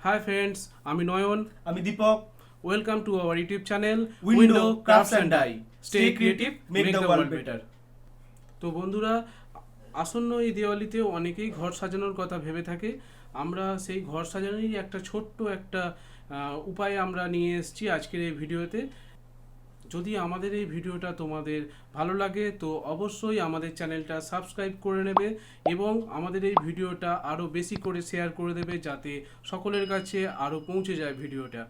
Hi friends, আমি নয়ন, আমি Deepak. Welcome to our YouTube channel window crafts and DIY. Stay creative, make the world better. তো বন্ধুরা, আসন্ন এই দিওয়ালিতে অনেকেই ঘর সাজানোর কথা ভেবে থাকে। আমরা সেই ঘর সাজানোরই একটা ছোট্ট একটা উপায় আমরা নিয়ে এসেছি আজকের এই ভিডিওতে। যদি আমাদের এই ভিডিওটা তোমাদের ভালো লাগে তো অবশ্যই আমাদের চ্যানেলটা সাবস্ক্রাইব করে নেবে এবং আমাদের এই ভিডিওটা আরও বেশি করে শেয়ার করে দেবে যাতে সকলের কাছে আরও পৌঁছে যায় ভিডিওটা।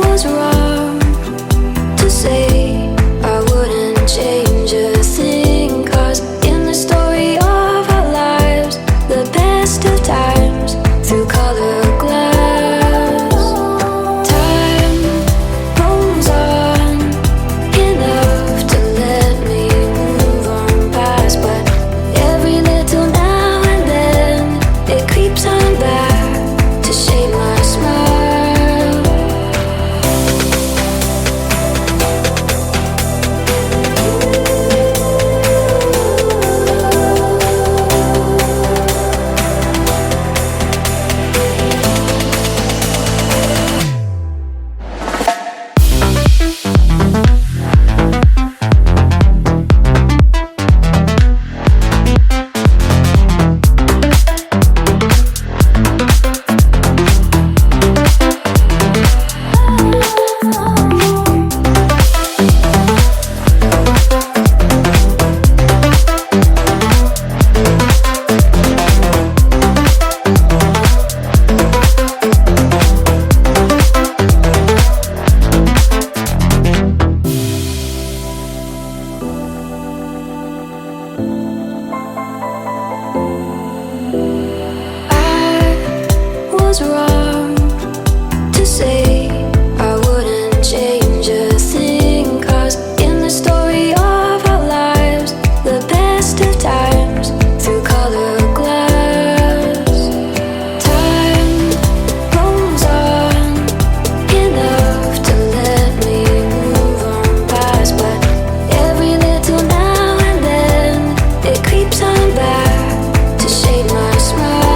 Was wrong to say I wouldn't change a thing, 'cause in the story of our lives, the best of times through color glass, time rolls on enough to let me move on past, but every little now and then it creeps on back to shape my smile. Was wrong to say I wouldn't change a thing, 'cause in the story of our lives, the best of times through color glass, time rolls on enough to let me move on past, but every little now and then it creeps on back to shape my smile.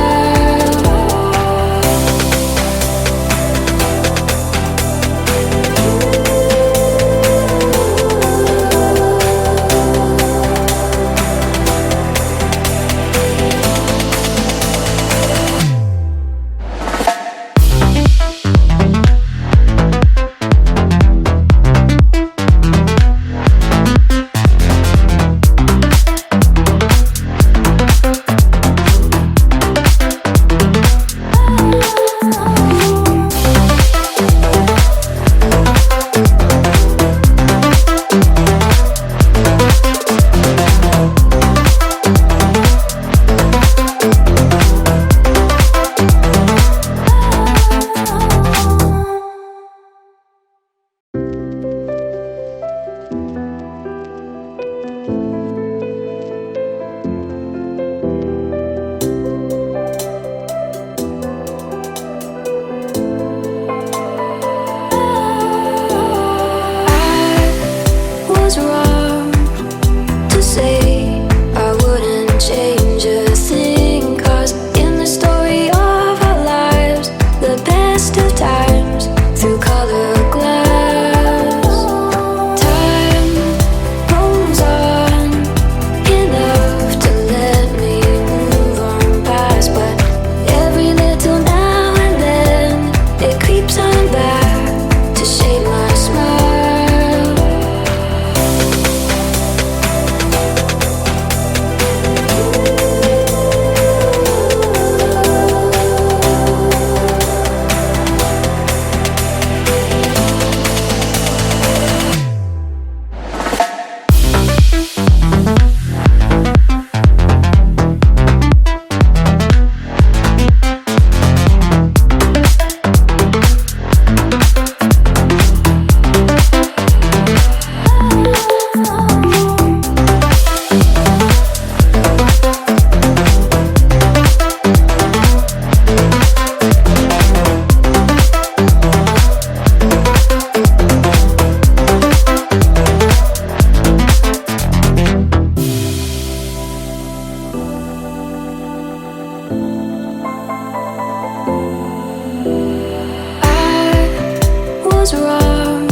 was wrong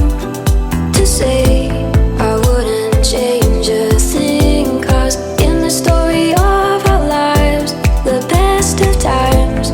to say. I wouldn't change a thing, 'cause in the story of our lives, the best of times